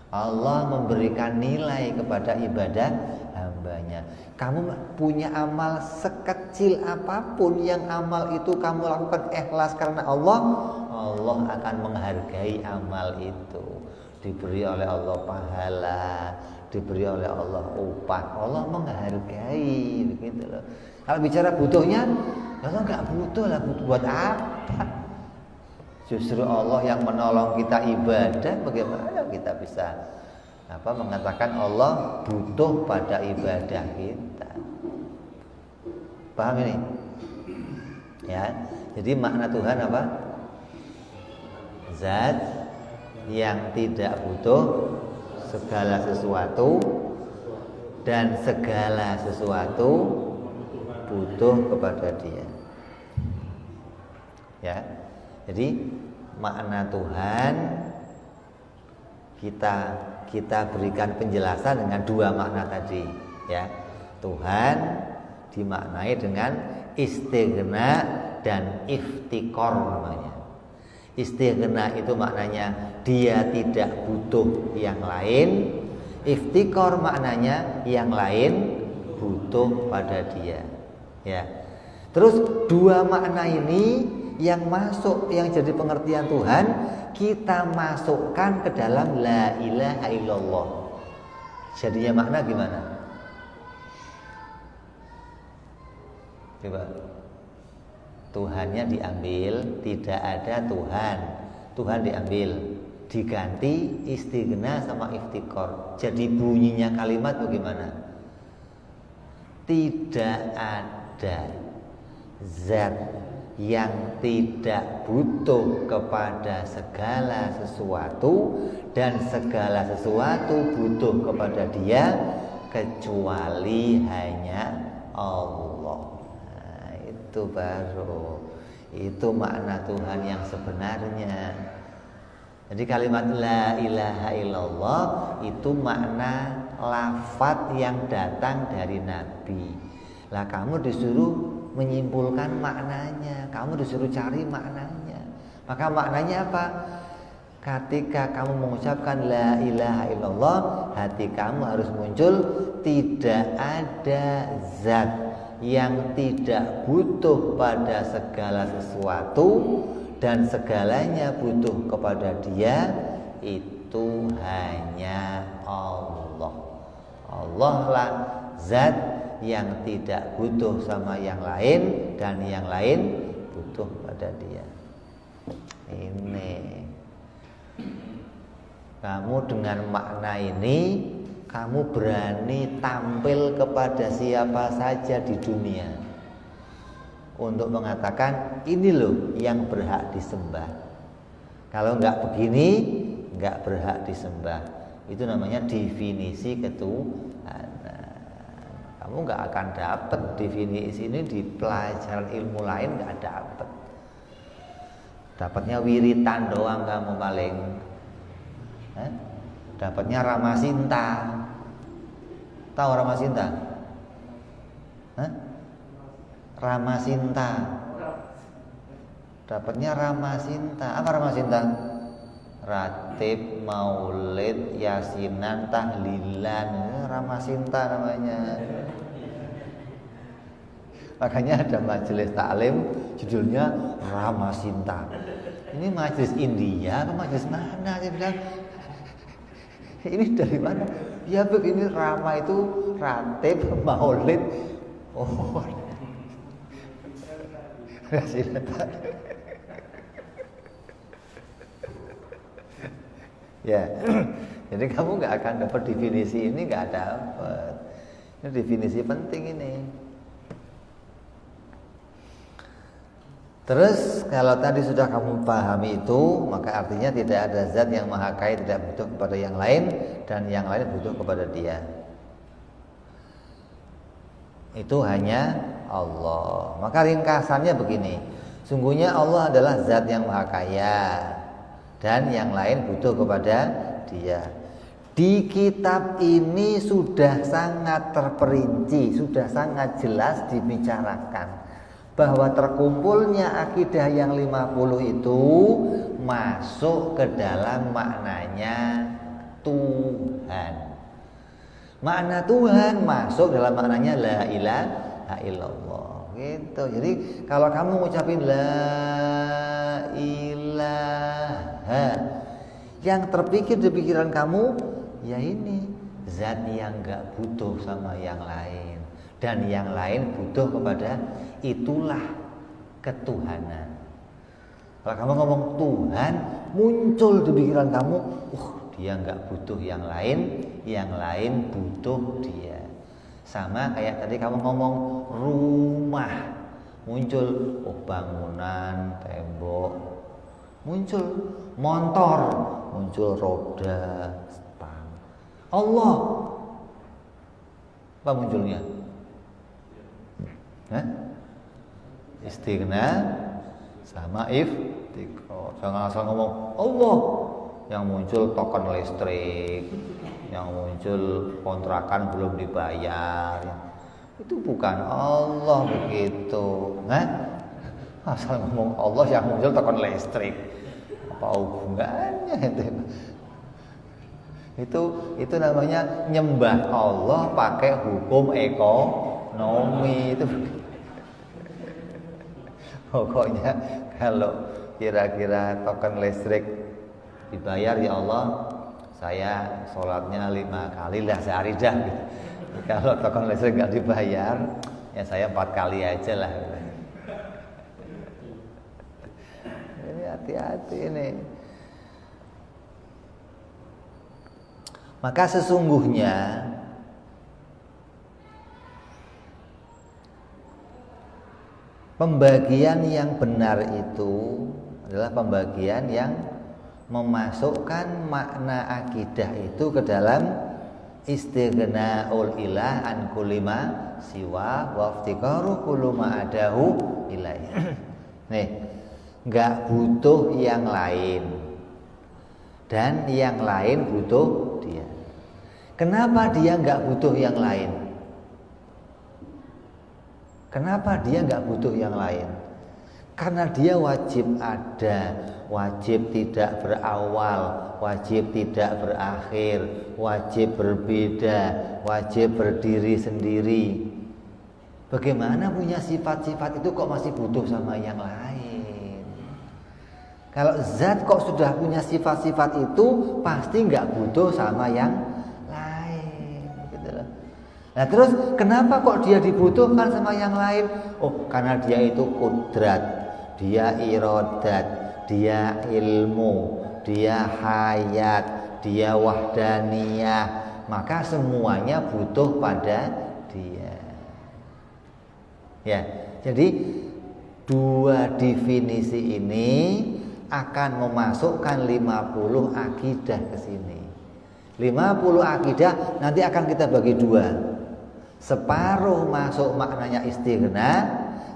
Allah memberikan nilai kepada ibadah hambanya. Kamu punya amal sekecil apapun, yang amal itu kamu lakukan ikhlas karena Allah, Allah akan menghargai amal itu. Diberi oleh Allah pahala, diberi oleh Allah upah. Allah menghargai, begitu loh. Kalau bicara butuhnya, Allah nggak butuh lah, buat apa? Justru Allah yang menolong kita ibadah. Bagaimana kita bisa mengatakan Allah butuh pada ibadah kita? Paham ini? Ya. Jadi makna Tuhan apa? Zat yang tidak butuh segala sesuatu dan segala sesuatu butuh kepada Dia. Ya. Jadi makna Tuhan kita berikan penjelasan dengan dua makna tadi, ya. Tuhan dimaknai dengan istighna dan iftikor namanya. Istighna itu maknanya dia tidak butuh yang lain. Iftikor maknanya yang lain butuh pada dia. Ya. Terus dua makna ini yang masuk, yang jadi pengertian Tuhan, kita masukkan ke dalam la ilaha illallah. Jadinya makna gimana? Coba. Tuhannya diambil, tidak ada Tuhan. Tuhan diambil, diganti istighna sama iftikor. Jadi bunyinya kalimat bagaimana? Tidak ada zat yang tidak butuh kepada segala sesuatu dan segala sesuatu butuh kepada Dia kecuali hanya Allah. Nah, itu baru, itu makna Tuhan yang sebenarnya. Jadi kalimat la ilaha illallah itu makna lafaz yang datang dari Nabi. Lah kamu disuruh menyimpulkan maknanya, kamu disuruh cari maknanya. Maka maknanya apa? Ketika kamu mengucapkan la ilaha illallah, hati kamu harus muncul tidak ada zat yang tidak butuh pada segala sesuatu dan segalanya butuh kepada Dia, itu hanya Allah. Allah lah zat yang tidak butuh sama yang lain dan yang lain butuh pada Dia. Ini kamu dengan makna ini kamu berani tampil kepada siapa saja di dunia untuk mengatakan ini loh yang berhak disembah. Kalau enggak begini enggak berhak disembah. Itu namanya definisi ketuhanan. Kamu nggak akan dapat definisi ini di pelajaran ilmu lain, nggak dapat. Dapatnya wiritan doang kamu paling. Dapatnya Ramasinta. Tahu Ramasinta? Ramasinta. Dapatnya Ramasinta. Apa Ramasinta? Ratib, maulid, yasinan, tahlilan. Ramasinta namanya. Makanya ada majelis taklim judulnya Ramasinta. Ini majelis India atau majelis mana? Saya bilang ini dari mana? Ya begini, Rama itu ratib, maulid. Oh, ya, jadi kamu nggak akan dapat definisi ini, nggak dapat. Ini definisi penting ini. Terus kalau tadi sudah kamu pahami itu, maka artinya tidak ada zat yang maha kaya tidak butuh kepada yang lain dan yang lain butuh kepada Dia. Itu hanya Allah. Maka ringkasannya begini, sungguhnya Allah adalah zat yang maha kaya dan yang lain butuh kepada Dia. Di kitab ini sudah sangat terperinci, sudah sangat jelas dibicarakan bahwa terkumpulnya akidah yang 50 itu masuk ke dalam maknanya Tuhan. Makna Tuhan masuk dalam maknanya la ilaha illallah. Gitu. Jadi kalau kamu ngucapin la ilaha, yang terpikir di pikiran kamu ya ini zat yang gak butuh sama yang lain dan yang lain butuh kepada, itulah ketuhanan. Kalau kamu ngomong Tuhan, muncul di pikiran kamu, dia nggak butuh yang lain butuh Dia. Sama kayak tadi kamu ngomong rumah, muncul bangunan, tembok, muncul motor, muncul roda, stang. Allah, apa munculnya? Istighna sama iftiqor. Jangan asal ngomong Allah, yang muncul token listrik, yang muncul kontrakan belum dibayar. Itu bukan Allah begitu. Asal ngomong Allah yang muncul token listrik, apa hubungannya itu namanya nyembah Allah pakai hukum ekonomi. Itu pokoknya kalau kira-kira token listrik dibayar, ya Allah saya sholatnya 5 kali lah sehari dah gitu. Kalau token listrik nggak dibayar, ya saya 4 kali aja lah. Ini hati-hati ini. Maka sesungguhnya pembagian yang benar itu adalah pembagian yang memasukkan makna akidah itu ke dalam istighna'ul ilah an kulli ma siwa wa iftiqaru kullu ma adahu ilaih. Nih, enggak butuh yang lain dan yang lain butuh Dia. Kenapa dia nggak butuh yang lain? Kenapa dia nggak butuh yang lain? Karena dia wajib ada, wajib tidak berawal, wajib tidak berakhir, wajib berbeda, wajib berdiri sendiri. Bagaimana punya sifat-sifat itu kok masih butuh sama yang lain? Kalau zat kok sudah punya sifat-sifat itu, pasti nggak butuh sama yang lain. Gitu loh. Nah terus kenapa kok dia dibutuhkan sama yang lain? Oh karena dia itu kudrat, dia irodat, dia ilmu, dia hayat, dia wahdaniyah. Maka semuanya butuh pada dia. Ya, jadi dua definisi ini akan memasukkan 50 akidah ke sini. 50 akidah nanti akan kita bagi dua. Separuh masuk maknanya istighna,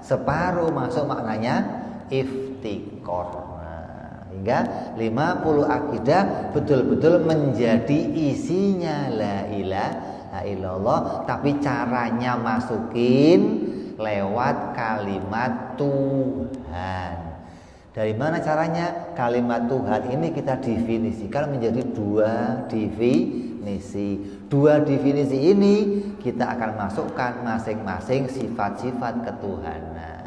separuh masuk maknanya iftikor. Nah, hingga 50 akidah betul-betul menjadi isinya la ilaha illallah, tapi caranya masukin lewat kalimat Tuhan. Dari mana caranya? Kalimat Tuhan ini kita definisikan menjadi dua definisi. Dua definisi ini kita akan masukkan masing-masing sifat-sifat ketuhanan.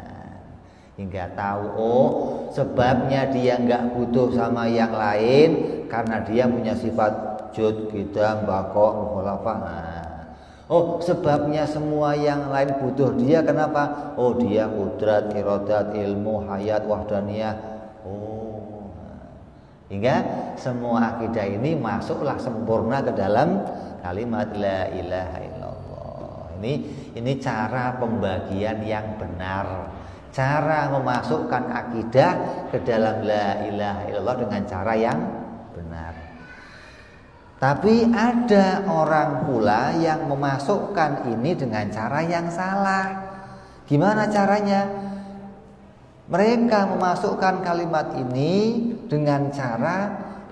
Hingga tahu, oh sebabnya dia nggak butuh sama yang lain karena dia punya sifat jud, qidam, baqa, mukhalafah. Oh sebabnya semua yang lain butuh dia, kenapa? Oh dia kudrat, irodat, ilmu, hayat, wahdaniyah. Oh, hingga semua akidah ini masuklah sempurna ke dalam kalimat la ilaha illallah. Ini cara pembagian yang benar, cara memasukkan akidah ke dalam la ilaha illallah dengan cara yang benar. Tapi ada orang pula yang memasukkan ini dengan cara yang salah. Gimana caranya? Mereka memasukkan kalimat ini dengan cara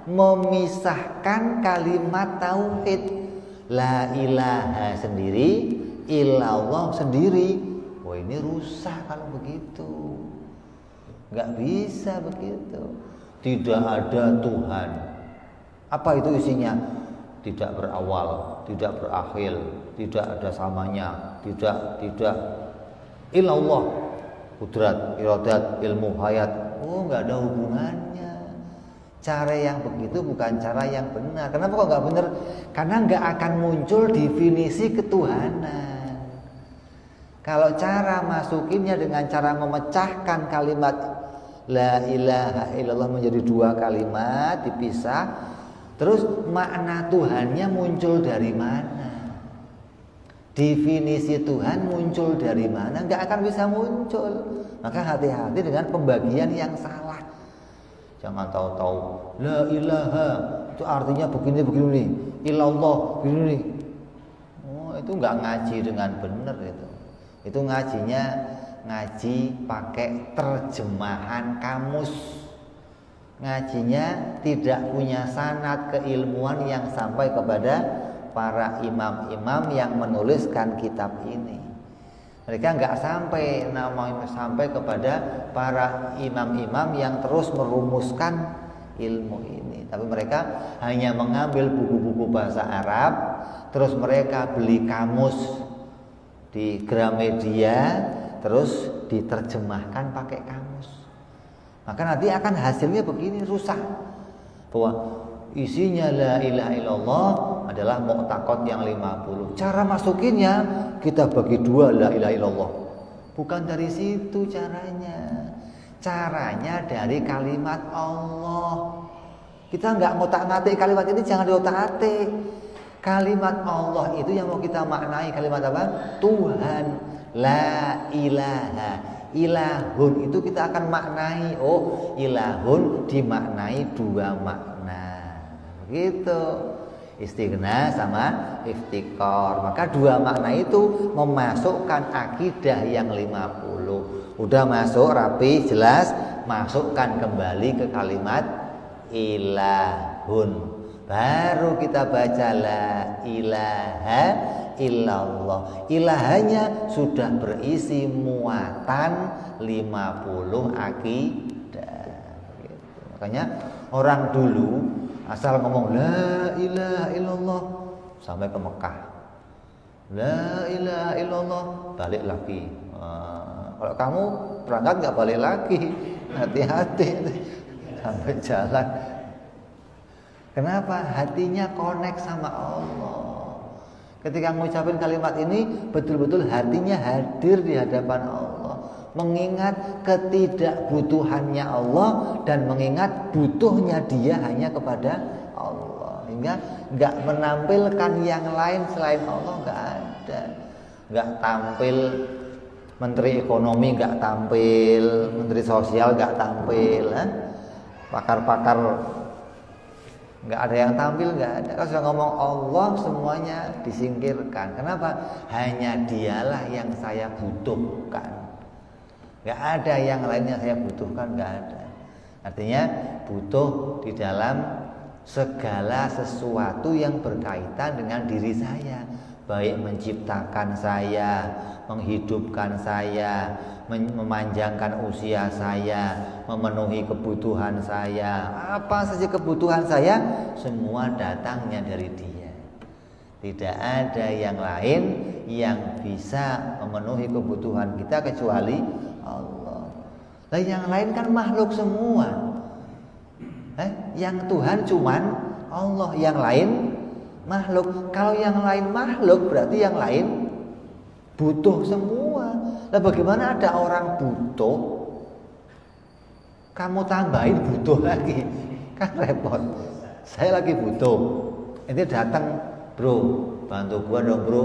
memisahkan kalimat tauhid. La ilaha sendiri, illallah sendiri. Wah ini rusak kalau begitu. Gak bisa begitu. Tidak ada Tuhan. Apa itu isinya? Tidak berawal, tidak berakhir, tidak ada samanya, tidak illallah, kudrat, iradat, ilmu, hayat. Oh, nggak ada hubungannya. Cara yang begitu bukan cara yang benar. Kenapa kok nggak benar? Karena nggak akan muncul definisi ketuhanan. Kalau cara masukinnya dengan cara memecahkan kalimat la ilaha illallah menjadi dua kalimat dipisah. Terus makna Tuhannya muncul dari mana? Definisi Tuhan muncul dari mana? Nggak akan bisa muncul. Maka hati-hati dengan pembagian yang salah. Jangan tahu-tahu la ilaha itu artinya begini, illallah begini. Oh, itu nggak ngaji dengan benar itu. Itu ngaji pakai terjemahan kamus. Ngajinya tidak punya sanad keilmuan yang sampai kepada para imam-imam yang menuliskan kitab ini. Mereka nggak sampai kepada para imam-imam yang terus merumuskan ilmu ini. Tapi mereka hanya mengambil buku-buku bahasa Arab, terus mereka beli kamus di Gramedia, terus diterjemahkan pakai kamus. Maka nanti akan hasilnya begini, rusak. Bahwa isinya la ilaha illallah adalah mu'taqad yang 50. Cara masukinnya kita bagi dua la ilaha illallah. Bukan dari situ caranya. Caranya dari kalimat Allah. Kita nggak ngotak-ngatik kalimat ini, jangan diotak-atik. Kalimat Allah itu yang mau kita maknai kalimat apa? Tuhan. La ilaha ilahun itu kita akan maknai. Oh ilahun dimaknai dua makna. Begitu. Istighna sama iftikor. Maka dua makna itu memasukkan akidah yang 50. Udah masuk rapi jelas. Masukkan kembali ke kalimat ilahun. baru kita baca la ilaha illallah. Ilahanya sudah berisi muatan 50 akidah. Gitu. Makanya orang dulu asal ngomong la ilaha illallah sampai ke Mekah, la ilaha illallah, balik lagi. Kalau kamu berangkat nggak balik lagi, hati-hati sampai jalan. Kenapa? Hatinya connect sama Allah. Ketika mengucapkan kalimat ini, betul-betul hatinya hadir di hadapan Allah, mengingat ketidakbutuhannya Allah dan mengingat butuhnya dia hanya kepada Allah, hingga nggak menampilkan yang lain selain Allah, nggak ada. Nggak tampil Menteri Ekonomi, nggak tampil Menteri Sosial, nggak tampil, pakar-pakar nggak ada yang tampil, nggak ada. Kalau sudah ngomong Allah, semuanya disingkirkan. Kenapa? Hanya dialah yang saya butuhkan, nggak ada yang lainnya saya butuhkan, nggak ada. Artinya butuh di dalam segala sesuatu yang berkaitan dengan diri saya, baik menciptakan saya, menghidupkan saya, memanjangkan usia saya, memenuhi kebutuhan saya. Apa saja kebutuhan saya, semua datangnya dari Dia. Tidak ada yang lain yang bisa memenuhi kebutuhan kita kecuali Allah. Nah, yang lain kan makhluk semua. Yang Tuhan cuman Allah, yang lain makhluk. Kalau yang lain makhluk, berarti yang lain butuh semua. Nah, bagaimana ada orang butuh, kamu tambahin butuh lagi, kan repot. Saya lagi butuh, ini datang, bro, bantu gua dong bro,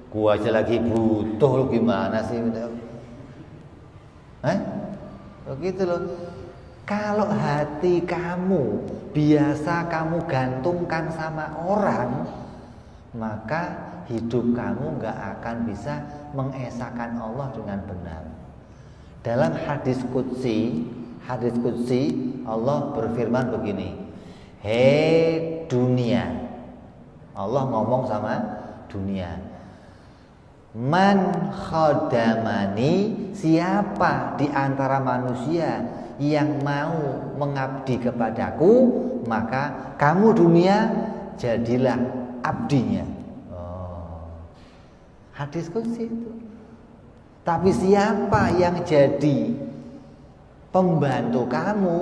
gua aja lagi butuh, lu gimana sih? Begitu loh. Kalau hati kamu biasa kamu gantungkan sama orang, maka hidup kamu gak akan bisa mengesahkan Allah dengan benar. Dalam hadis qudsi Allah berfirman begini, hei dunia, Allah ngomong sama dunia, man khadamani, siapa di antara manusia yang mau mengabdi kepadaku, maka kamu dunia jadilah abdinya. Hadis qudsi itu. Tapi siapa yang jadi pembantu kamu,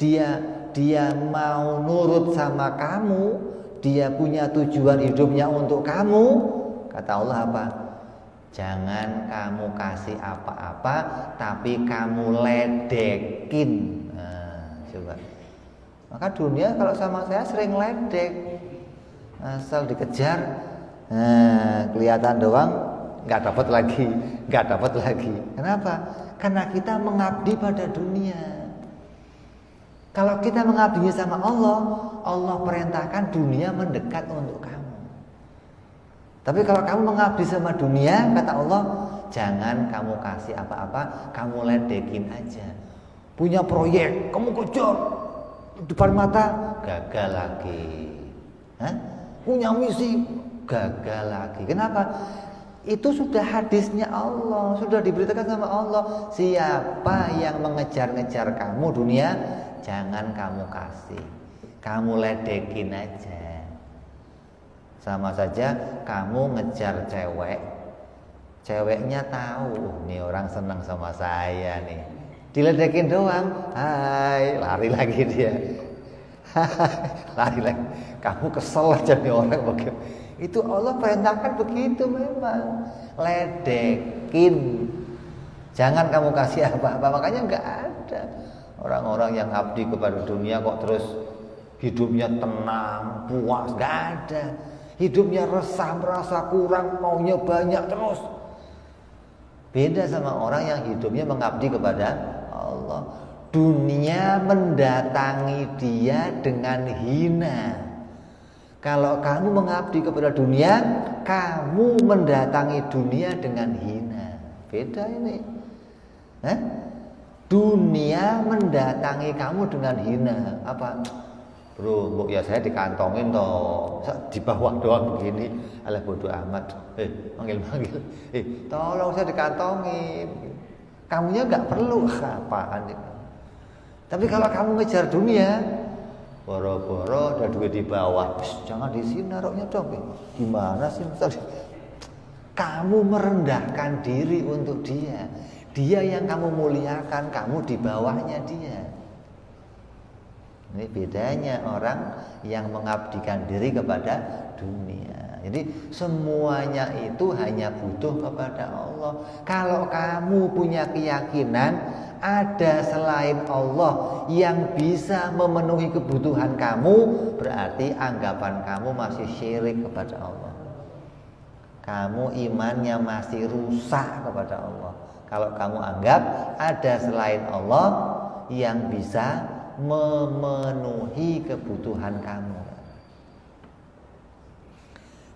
dia mau nurut sama kamu, dia punya tujuan hidupnya untuk kamu, kata Allah apa? Jangan kamu kasih apa-apa, tapi kamu ledekin. Coba. Maka dunia kalau sama saya sering ledek, asal dikejar, kelihatan doang, nggak dapat lagi. Kenapa? Karena kita mengabdi pada dunia. Kalau kita mengabdinya sama Allah, Allah perintahkan dunia mendekat untuk kamu. Tapi kalau kamu mengabdi sama dunia, kata Allah, jangan kamu kasih apa-apa, kamu ledekin aja. Punya proyek, kamu kejar, depan mata, gagal lagi. Punya misi, gagal lagi. Kenapa? Itu sudah hadisnya Allah, sudah diberitakan sama Allah. Siapa yang mengejar-ngejar kamu dunia, jangan kamu kasih, kamu ledekin aja. Sama saja kamu ngejar cewek, ceweknya tahu nih orang senang sama saya nih, diledekin doang, hai, lari lagi dia. Lari lagi. Kamu kesel aja nih orang bagaimana. Itu Allah perintahkan begitu memang. Ledekin. Jangan kamu kasih apa-apa. Makanya enggak ada orang-orang yang abdi kepada dunia kok terus hidupnya tenang, puas, enggak ada. Hidupnya resah, merasa kurang, maunya banyak terus. Beda sama orang yang hidupnya mengabdi kepada Allah. Dunia mendatangi dia dengan hina. Kalau kamu mengabdi kepada dunia, kamu mendatangi dunia dengan hina. Beda ini. Dunia mendatangi kamu dengan hina. Apa? Bro, mbok ya saya dikantongin toh. Di bawah doang begini. Alah bodoh amat. Manggil-manggil. Tolong saya dikantongin. Kamunya enggak perlu apaan itu. Tapi kalau kamu ngejar dunia, boro-boro ada duit di bawah. Jangan di sini naruhnya dong. Gimana sih Ustaz? Kamu merendahkan diri untuk dia. Dia yang kamu muliakan, kamu di bawahnya dia. Ini bedanya orang yang mengabdikan diri kepada dunia. Jadi semuanya itu hanya butuh kepada Allah. Kalau kamu punya keyakinan ada selain Allah yang bisa memenuhi kebutuhan kamu, berarti anggapan kamu masih syirik kepada Allah. Kamu imannya masih rusak kepada Allah. Kalau kamu anggap ada selain Allah yang bisa memenuhi kebutuhan kamu.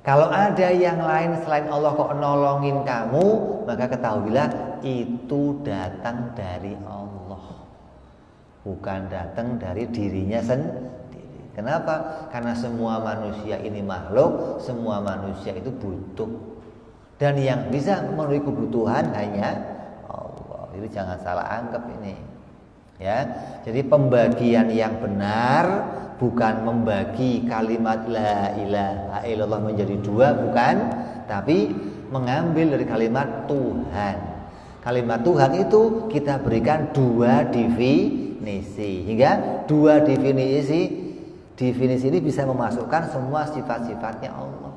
Kalau ada yang lain selain Allah kok nolongin kamu, maka ketahuilah itu datang dari Allah, bukan datang dari dirinya sendiri. Kenapa? Karena semua manusia ini makhluk, semua manusia itu butuh, dan yang bisa memenuhi kebutuhan hanya Allah. Jadi jangan salah anggap ini. Ya, jadi pembagian yang benar bukan membagi kalimat la ilaha illallah menjadi dua, bukan, tapi mengambil dari kalimat Tuhan. Kalimat Tuhan itu kita berikan dua definisi, hingga dua definisi ini bisa memasukkan semua sifat-sifatnya Allah.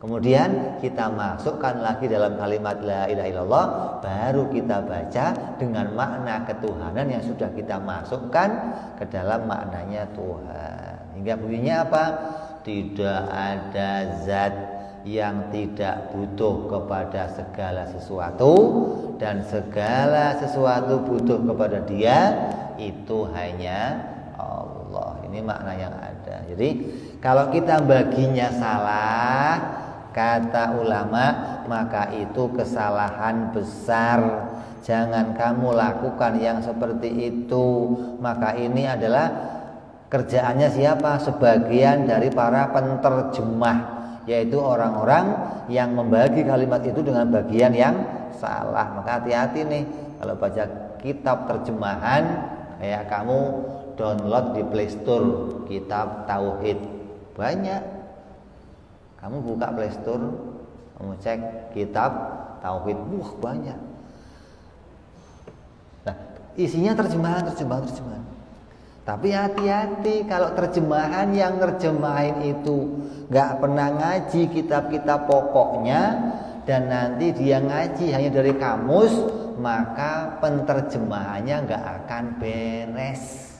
Kemudian kita masukkan lagi dalam kalimat la ilaha illallah, baru kita baca dengan makna ketuhanan yang sudah kita masukkan ke dalam maknanya Tuhan. Hingga bunyinya apa? Tidak ada zat yang tidak butuh kepada segala sesuatu, dan segala sesuatu butuh kepada Dia, itu hanya Allah. Ini makna yang ada. Jadi kalau kita baginya salah, kata ulama, maka itu kesalahan besar. Jangan kamu lakukan yang seperti itu. Maka ini adalah kerjaannya siapa? Sebagian dari para penterjemah, yaitu orang-orang yang membagi kalimat itu dengan bagian yang salah. Maka hati-hati nih kalau baca kitab terjemahan, kayak kamu download di Play Store kitab tauhid, banyak. Kamu buka Play Store, kamu cek kitab tauhid, banyak. Nah, isinya terjemahan. Tapi hati-hati kalau terjemahan yang nerjemahin itu nggak pernah ngaji kitab-kitab pokoknya, dan nanti dia ngaji hanya dari kamus, maka penterjemahannya nggak akan beres.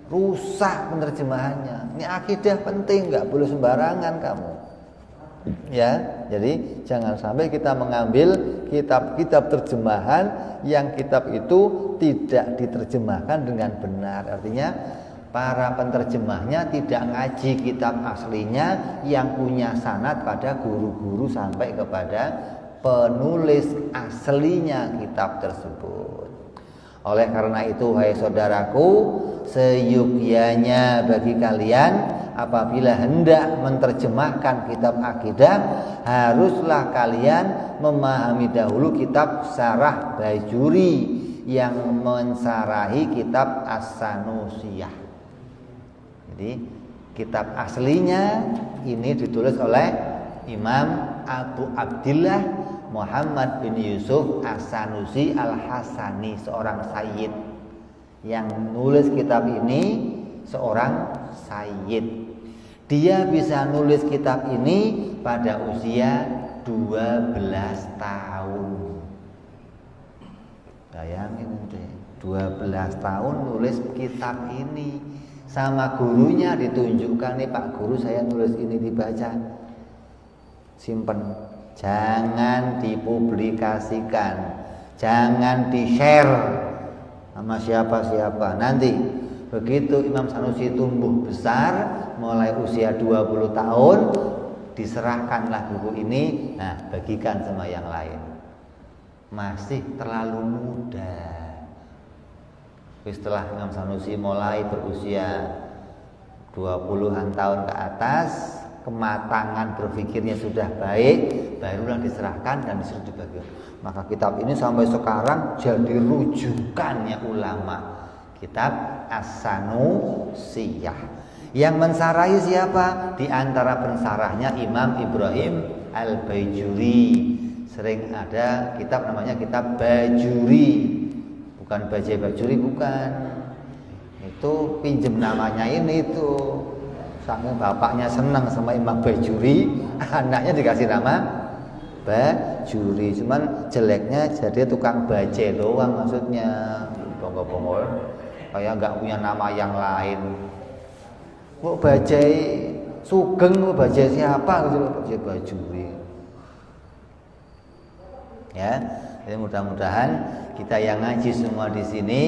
Rusak penerjemahannya. Ini akidah penting, nggak boleh sembarangan kamu. Ya, jadi jangan sampai kita mengambil kitab-kitab terjemahan yang kitab itu tidak diterjemahkan dengan benar. Artinya para penterjemahnya tidak ngaji kitab aslinya yang punya sanad pada guru-guru sampai kepada penulis aslinya kitab tersebut. Oleh karena itu, hai saudaraku, seyukyanya bagi kalian apabila hendak menerjemahkan kitab akidah, haruslah kalian memahami dahulu kitab Syarah Bajuri yang mensarahi kitab As-Sanusiyah. Jadi kitab aslinya ini ditulis oleh Imam Abu Abdillah Muhammad bin Yusuf As-Sanusi Al-Hasani, seorang sayyid. Yang nulis kitab ini seorang sayyid. Dia bisa nulis kitab ini pada usia 12 tahun. Bayangin deh, 12 tahun nulis kitab ini. Sama gurunya ditunjukkan, nih Pak Guru, saya nulis ini, dibaca. Simpen. Jangan dipublikasikan, jangan di-share sama siapa-siapa. Nanti begitu Imam Sanusi tumbuh besar, mulai usia 20 tahun, diserahkanlah buku ini. Nah, bagikan sama yang lain. Masih terlalu muda. Setelah Imam Sanusi mulai berusia 20-an tahun ke atas, kematangan berpikirnya sudah baik, barulah diserahkan dan disuruh dibagi. Maka kitab ini sampai sekarang jadi rujukannya ulama. Kitab As-Sanusiyah. Yang mensarahi siapa? Di antara pensarahnya Imam Ibrahim Al-Bajuri. Sering ada kitab namanya kitab Bajuri. Bukan Bajai Bajuri, bukan. Itu pinjem namanya ini itu. Saking bapaknya senang sama Imam Bajuri, anaknya dikasih nama Bajuri. Cuman jeleknya jadi tukang bajai doang maksudnya. Bongol-bongol. Kayak nggak punya nama yang lain. Mau bajai Sugeng, mau bajai siapa? Bajai Bajuri. Ya, jadi mudah-mudahan kita yang ngaji semua di sini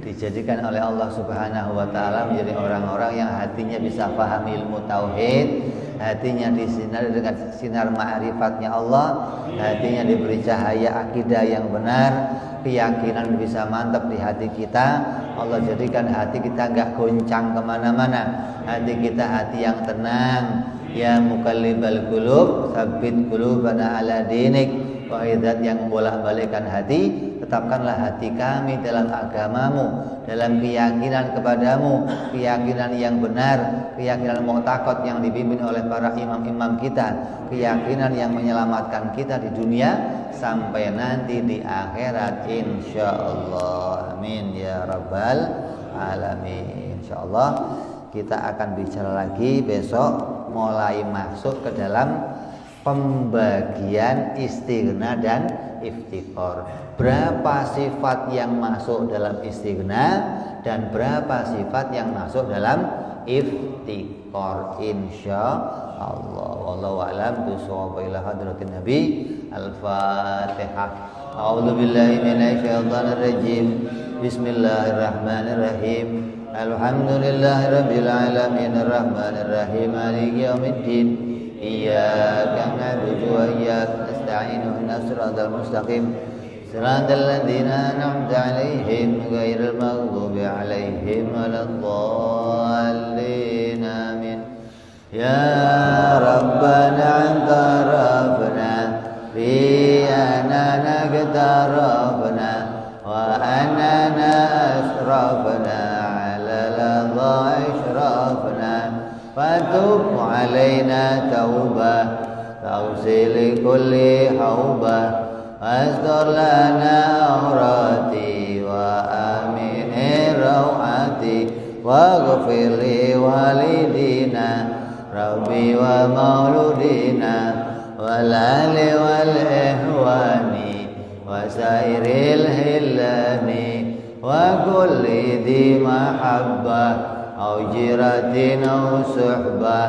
dijadikan oleh Allah Subhanahu wa taala menjadi orang-orang yang hatinya bisa paham ilmu tauhid, hatinya disinari dengan sinar ma'rifatnya Allah, hatinya diberi cahaya akidah yang benar, keyakinan bisa mantap di hati kita. Allah jadikan hati kita enggak goncang kemana-mana, hati kita hati yang tenang. Ya muqallibal qulub, tsabbit qulubana ala dinik. Wahai Zat yang membolak-balikkan hati, tetapkanlah hati kami dalam agamamu, dalam keyakinan kepadamu, keyakinan yang benar, keyakinan mu'taqad yang dibimbing oleh para imam-imam kita, keyakinan yang menyelamatkan kita di dunia sampai nanti di akhirat insyaallah. Amin ya rabbal alamin. Insyaallah kita akan bicara lagi besok, mulai masuk ke dalam pembagian istighna dan iftiqor. Berapa sifat yang masuk dalam istighna dan berapa sifat yang masuk dalam iftiqor insyaallah. Wallahu a'lam bishawab. Ila hadratin nabi. Al-Fatihah. A'udzu billahi minasyaitonir rajim. Bismillahirrahmanirrahim. Alhamdulillahirabbil alamin arrahmanir rahim maliki yaumiddin. Iyyaka na'budu wa iyyaka nasta'in ihdinas siratal mustaqim siratal ladzina an'amta 'alaihim ghairil maghdubi 'alaihim waladdallin. Amin. Ya Rabbana anta rabbana bi anana qatarabna wa anana asrafna 'ala ladha ishrafna fatub alaina taubah tausili kulli haubah astor lana aurati wa amini rawati wa ghafirli walidina rabbi wa mauludina walali wal ihwani wa sairil hillani wa kulli di mahabbah أو جيرة أو صحبة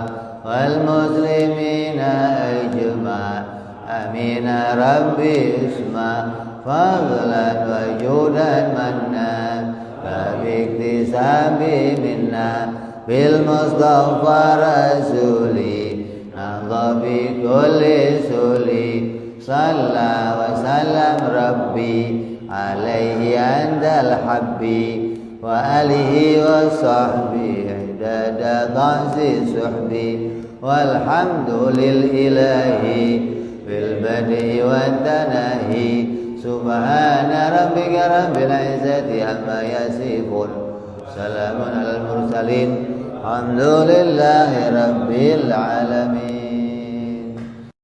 والمسلمين أجمع آمين ربي اسمع فضلا وجودا منا فباكتساب منا بالمصطفى رسولي نهضى بكل سولي صلى وسلم ربي عليه عند الحبي wa alihi wa sahbihi dada tansi suhbi walhamdulil ilahi bil badi wa tanahi subhana rabbika rabbil izzati amma yasifun salamun alal mursalin alhamdulillahi rabbil alamin.